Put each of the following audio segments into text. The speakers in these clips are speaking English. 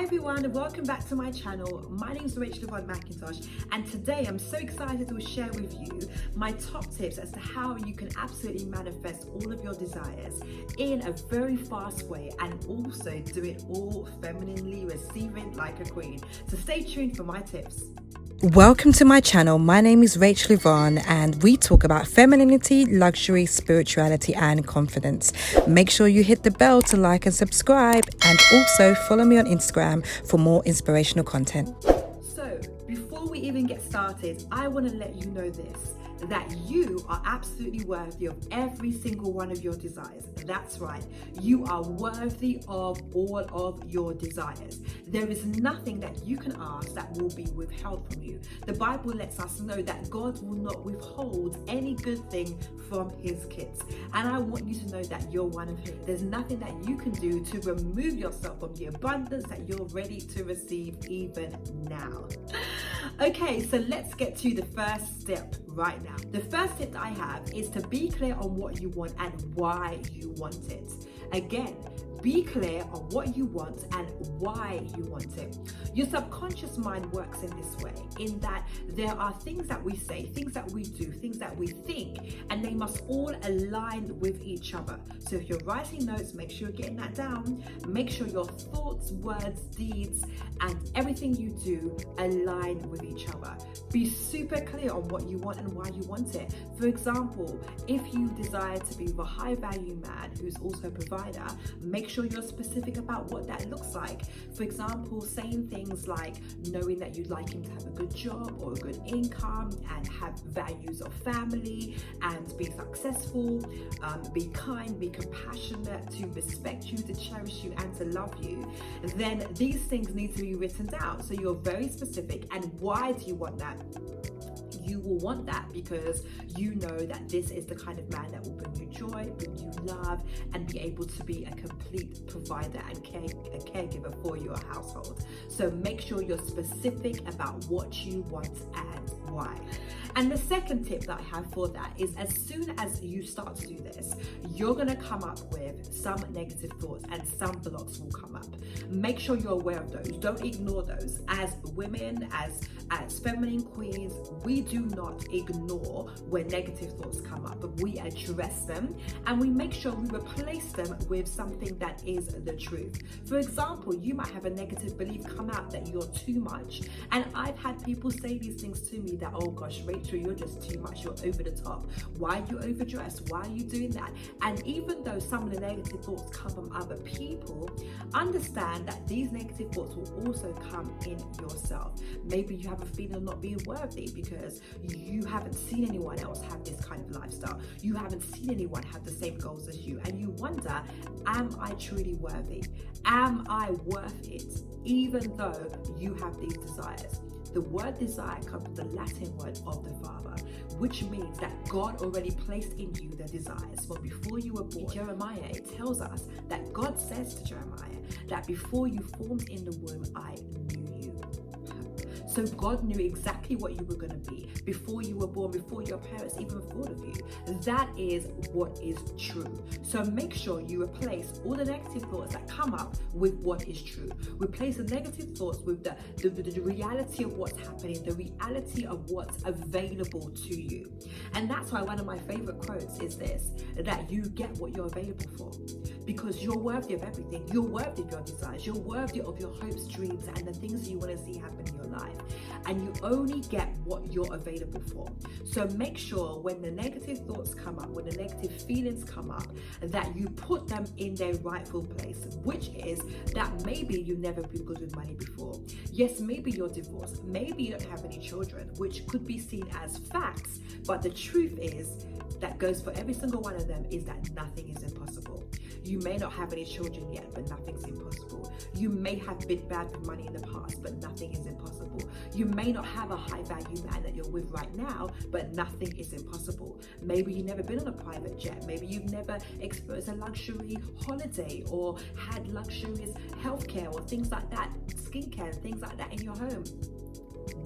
Hi everyone, and welcome back to my channel. My name is Rachel-Yvonne, and today I'm so excited to share with you my top tips as to how you can absolutely manifest all of your desires in a very fast way and also do it all femininely, receiving like a queen. So stay tuned for my tips. Welcome to my channel. My name is Rachel-Yvonne and we talk about femininity, luxury, spirituality and confidence. Make sure you hit the bell to like and subscribe, and also follow me on Instagram for more inspirational content. So before we even get started, I want to let you know this, that you are absolutely worthy of every single one of your desires. That's right, you are worthy of all of your desires. There is nothing that you can ask that will be withheld from you. The Bible lets us know that God will not withhold any good thing from his kids. And I want you to know that you're one of his. There's nothing that you can do to remove yourself from the abundance that you're ready to receive even now. Okay, so let's get to the first step right now. The first tip that I have is to be clear on what you want and why you want it. Again, be clear on what you want and why you want it. Your subconscious mind works in this way, in that there are things that we say, things that we do, things that we think, and they must all align with each other. So if you're writing notes, make sure you're getting that down. Make sure your thoughts, words, deeds, and everything you do align with each other. Be super clear on what you want and why you want it. For example, if you desire to be the high value man who's also a provider, make sure you're specific about what that looks like. For example, saying things like knowing that you'd like him to have a good job or a good income and have values of family and be successful, be kind, be compassionate, to respect you, to cherish you and to love you. Then these things need to be written down. So you're very specific. And why do you want that? You will want that because you know that this is the kind of man that will bring you joy, bring you love, and be able to be a complete provider and a caregiver for your household. So make sure you're specific about what you want and why. And the second tip that I have for that is, as soon as you start to do this, you're going to come up with some negative thoughts and some blocks will come up. Make sure you're aware of those. Don't ignore those. As women, as feminine queens, we do not ignore when negative thoughts come up, but we address them and we make sure we replace them with something that is the truth. For example, you might have a negative belief come out that you're too much. And I've had people say these things to me that, oh gosh, Rachel, you're just too much, you're over the top. Why are you overdressed? Why are you doing that? And even though some of the negative thoughts come from other people, understand that these negative thoughts will also come in yourself. Maybe you have a feeling of not being worthy because you haven't seen anyone else have this kind of lifestyle. You haven't seen anyone have the same goals as you, and you wonder, am I truly worthy? Am I worth it? Even though you have these desires. The word desire comes from the Latin word of the Father, which means that God already placed in you the desires. For before you were born, Jeremiah, it tells us that God says to Jeremiah that before you formed in the womb, I knew you. So God knew exactly what you were going to be before you were born, before your parents even thought of you. That is what is true. So make sure you replace all the negative thoughts that come up with what is true. Replace the negative thoughts with the reality of what's happening, the reality of what's available to you. And that's why one of my favorite quotes is this, that you get what you're available for, because you're worthy of everything. You're worthy of your desires. You're worthy of your hopes, dreams, and the things you want to see happen in your life. And you only get what you're available for. So make sure when the negative thoughts come up, when the negative feelings come up, that you put them in their rightful place, which is that maybe you've never been good with money before. Yes, maybe you're divorced. Maybe you don't have any children, which could be seen as facts. But the truth is, that goes for every single one of them, is that nothing is impossible. You may not have any children yet, but nothing's impossible. You may have been bad with money in the past, but nothing is impossible. You may not have a high value man that you're with right now, but nothing is impossible. Maybe you've never been on a private jet. Maybe you've never experienced a luxury holiday or had luxurious healthcare or things like that, skincare, things like that in your home.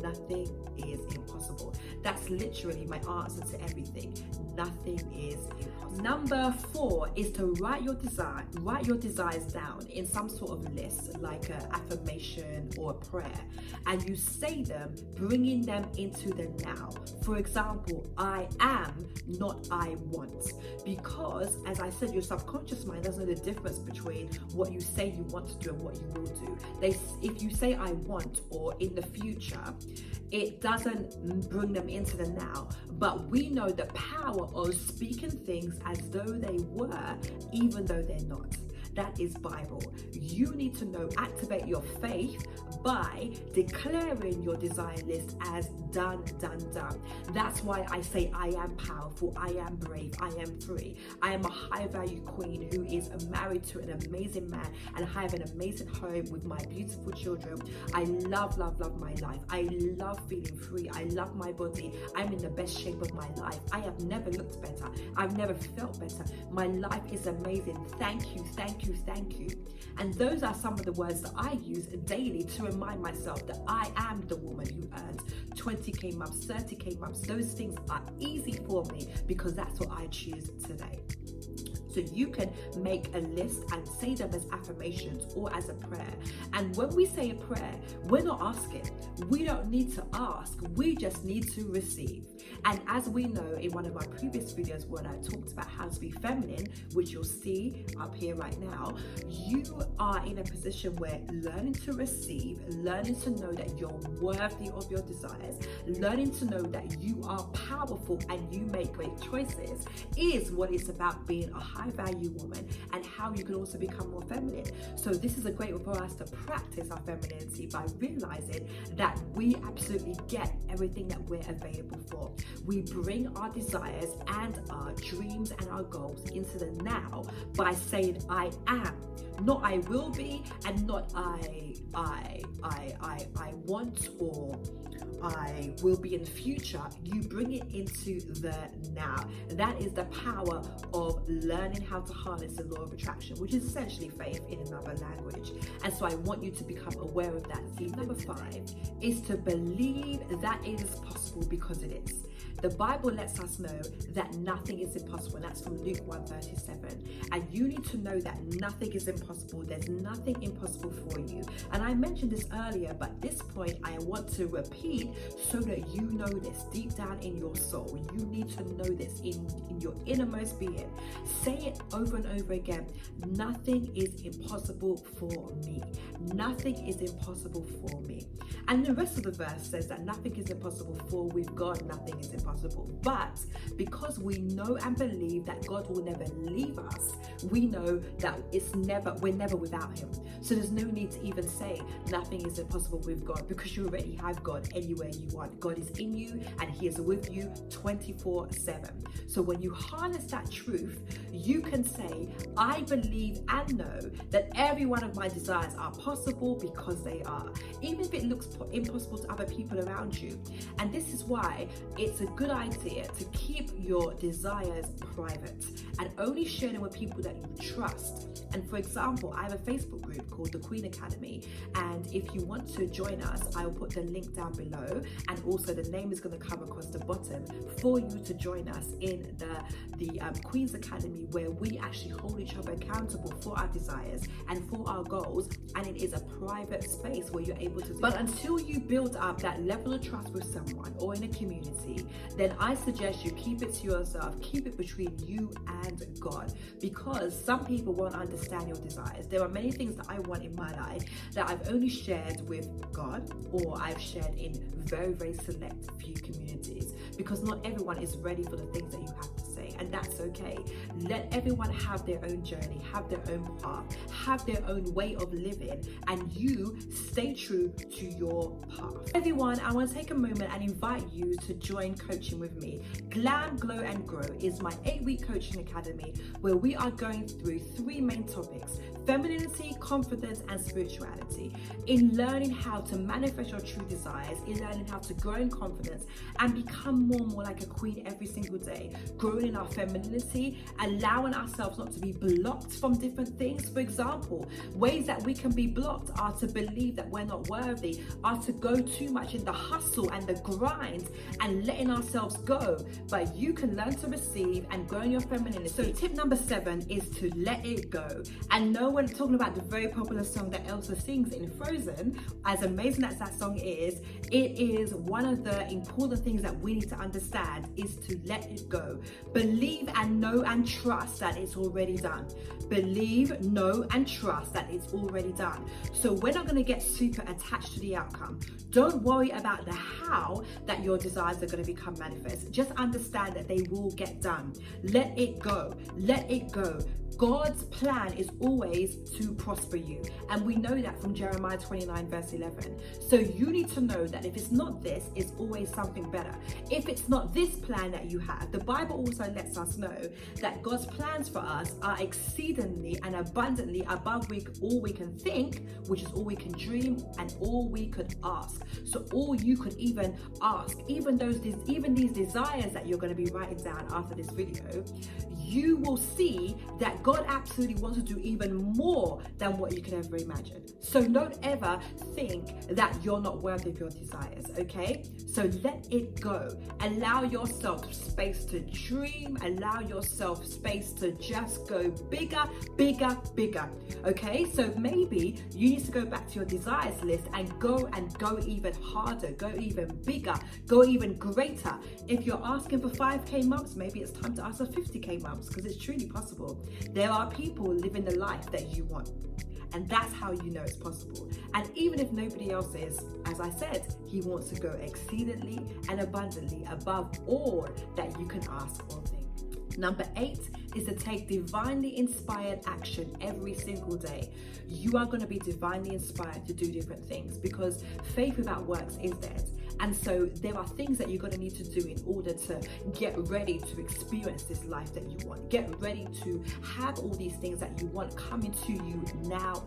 Nothing is impossible. That's literally my answer to everything. Nothing is impossible. Number 4 is to write your desires down in some sort of list, like an affirmation or a prayer, and you say them, bringing them into the now. For example, I am, not I want. Because, as I said, your subconscious mind doesn't know the difference between what you say you want to do and what you will do. If you say I want or in the future, it doesn't bring them into the now. But we know the power of speaking things as though they were, even though they're not. That is Bible. You need to know, activate your faith by declaring your desire list as done, done, done. That's why I say I am powerful, I am brave, I am free. I am a high value queen who is married to an amazing man, and I have an amazing home with my beautiful children. I love, love, love my life. I love feeling free. I love my body. I'm in the best shape of my life. I have never looked better. I've never felt better. My life is amazing. Thank you, thank you, thank you. And those are some of the words that I use daily to remind myself that I am the woman who earns 20k months, 30k months. Those things are easy for me because that's what I choose today. So you can make a list and say them as affirmations or as a prayer. And when we say a prayer, we're not asking. We don't need to ask. We just need to receive. And as we know in one of my previous videos when I talked about how to be feminine, which you'll see up here right now, you are in a position where learning to receive, learning to know that you're worthy of your desires, learning to know that you are powerful and you make great choices is what it's about being a high value woman, and how you can also become more feminine. So this is a great way for us to practice our femininity by realizing that we absolutely get everything that we're available for. We bring our desires and our dreams and our goals into the now by saying I am, not I will be, and not I want or I will be in the future. You bring it into the now. That is the power of learning how to harness the law of attraction, which is essentially faith in another language. And so I want you to become aware of that. See, number 5 is to believe that it is possible because it is. The Bible lets us know that nothing is impossible, and that's from Luke 1:37. And you need to know that nothing is impossible. There's nothing impossible for you. And I mentioned this earlier, but at this point I want to repeat so that you know this deep down in your soul. You need to know this in your innermost being. Say it over and over again. Nothing is impossible for me. Nothing is impossible for me. And the rest of the verse says that nothing is impossible, for with God nothing is impossible. But because we know and believe that God will never leave us, we know that we're never without him. So there's no need to even say nothing is impossible with God, because you already have God anywhere you want. God is in you and he is with you 24/7. So when you harness that truth, you can say, I believe and know that every one of my desires are possible because they are, even if it looks impossible to other people around you. And this is why it's a good idea to keep your desires private and only share them with people that you trust. And for example, I have a Facebook group called the Queen Academy, and if you want to join us, I will put the link down below, and also the name is going to come across the bottom for you to join us in the Queen's Academy, where we actually hold each other accountable for our desires and for our goals, and it is a private space where you're able to do. But until you build up that level of trust with someone or in a community, then I suggest you keep it to yourself, keep it between you and God, because some people won't understand your desires. There are many things that I want in my life that I've only shared with God, or I've shared in very, very select few communities, because not everyone is ready for the things that you have to say, and that's okay. Let everyone have their own journey, have their own path, have their own way of living, and you stay true to your path. Everyone, I want to take a moment and invite you to join coaching with me. Glam, Glow and Grow is my 8-week coaching academy where we are going through 3 main topics: femininity, confidence and spirituality, in learning how to manifest your true desires, in learning how to grow in confidence and become more and more like a queen every single day, growing in our femininity, allowing ourselves not to be blocked from different things. For example, ways that we can be blocked are to believe that we're not worthy, are to go too much in the hustle and the grind and letting ourselves go. But you can learn to receive and grow in your femininity. So tip number 7 is to let it go. And no one talking about the very popular song that Elsa sings in Frozen, as amazing as that song is, it is one of the important things that we need to understand is to let it go. Believe and know and trust that it's already done. Believe, know and trust that it's already done. So we're not going to get super attached to the outcome. Don't worry about the how that your desires are going to become manifest. Just understand that they will get done. Let it go. Let it go. God's plan is always to prosper you. And we know that from Jeremiah 29 verse 11. So you need to know that if it's not this, it's always something better. If it's not this plan that you have, the Bible also lets us know that God's plans for us are exceedingly and abundantly above all we can think, which is all we can dream and all we could ask. So all you could even ask, even these desires that you're going to be writing down after this video, you will see that God absolutely wants to do even more than what you can ever imagine. So don't ever think that you're not worthy of your desires, okay? So let it go. Allow yourself space to dream. Allow yourself space to just go bigger, bigger, bigger, okay? So maybe you need to go back to your desires list and go even harder, go even bigger, go even greater. If you're asking for 5K months, maybe it's time to ask for 50K months, because it's truly possible. There are people living the life that you want. And that's how you know it's possible. And even if nobody else is, as I said, he wants to go exceedingly and abundantly above all that you can ask or think. Number 8 is to take divinely inspired action every single day. You are going to be divinely inspired to do different things, because faith without works is dead. And so there are things that you're going to need to do in order to get ready to experience this life that you want. Get ready to have all these things that you want coming to you now.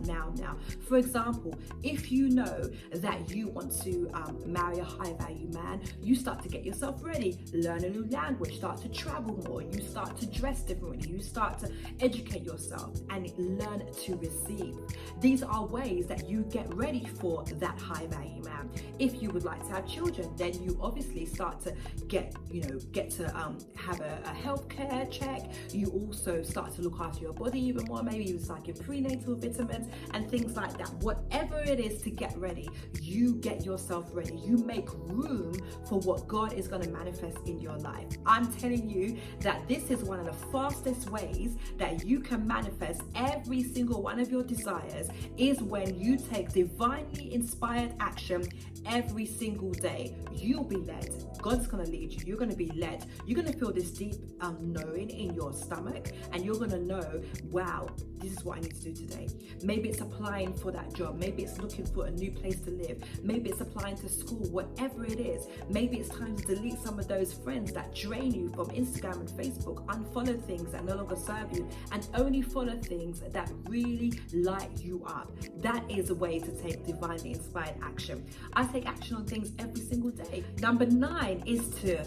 For example, if you know that you want to marry a high value man, you start to get yourself ready, learn a new language, start to travel more, you start to dress differently, you start to educate yourself and learn to receive. These are ways that you get ready for that high value man. If you would like to have children, then you obviously start to get to have a healthcare check. You also start to look after your body even more, maybe even start your prenatal vitamins and things like that. Whatever it is to get ready, you get yourself ready. You make room for what God is going to manifest in your life. I'm telling you that this is one of the fastest ways that you can manifest every single one of your desires, is when you take divinely inspired action every single day. You'll be led. God's going to lead you. You're going to be led. You're going to feel this deep knowing in your stomach, and you're going to know, wow, this is what I need to do today. Maybe it's applying for that job. Maybe it's looking for a new place to live. Maybe it's applying to school, whatever it is. Maybe it's time to delete some of those friends that drain you from Instagram and Facebook. Unfollow things that no longer serve you and only follow things that really light you up. That is a way to take divinely inspired action. I take action on things every single day. Number 9 is to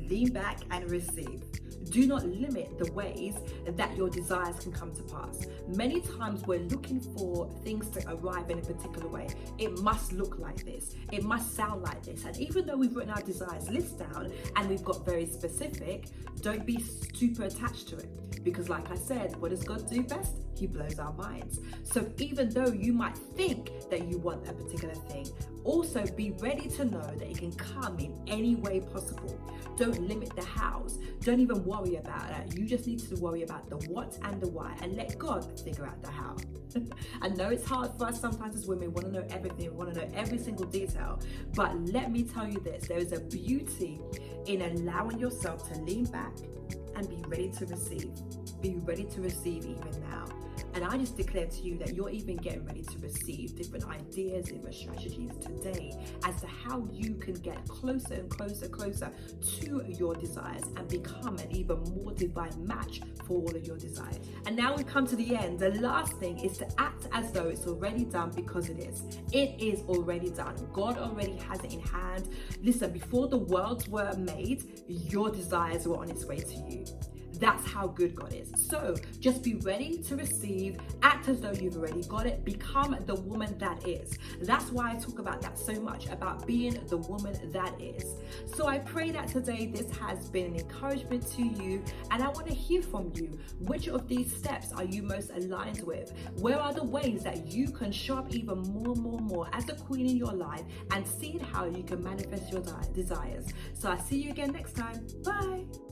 lean back and receive. Do not limit the ways that your desires can come to pass. Many times we're looking for things to arrive in a particular way. It must look like this. It must sound like this. And even though we've written our desires list down and we've got very specific, don't be super attached to it. Because like I said, what does God do best? He blows our minds. So even though you might think that you want a particular thing, also be ready to know that it can come in any way possible. Don't limit the hows. Don't even worry about it. You just need to worry about the what and the why, and let God figure out the how. I know it's hard for us sometimes as women. We want to know everything. We want to know every single detail. But let me tell you this, there is a beauty in allowing yourself to lean back and be ready to receive. Be ready to receive even now. And I just declare to you that you're even getting ready to receive different ideas, different strategies today as to how you can get closer and closer to your desires and become an even more divine match for all of your desires. And now we've come to the end. The last thing is to act as though it's already done, because it is. It is already done. God already has it in hand. Listen, before the worlds were made, your desires were on its way to you. That's how good God is. So just be ready to receive, act as though you've already got it, become the woman that is. That's why I talk about that so much, about being the woman that is. So I pray that today this has been an encouragement to you, and I want to hear from you. Which of these steps are you most aligned with? Where are the ways that you can show up even more as a queen in your life and seeing how you can manifest your desires? So I see you again next time. Bye.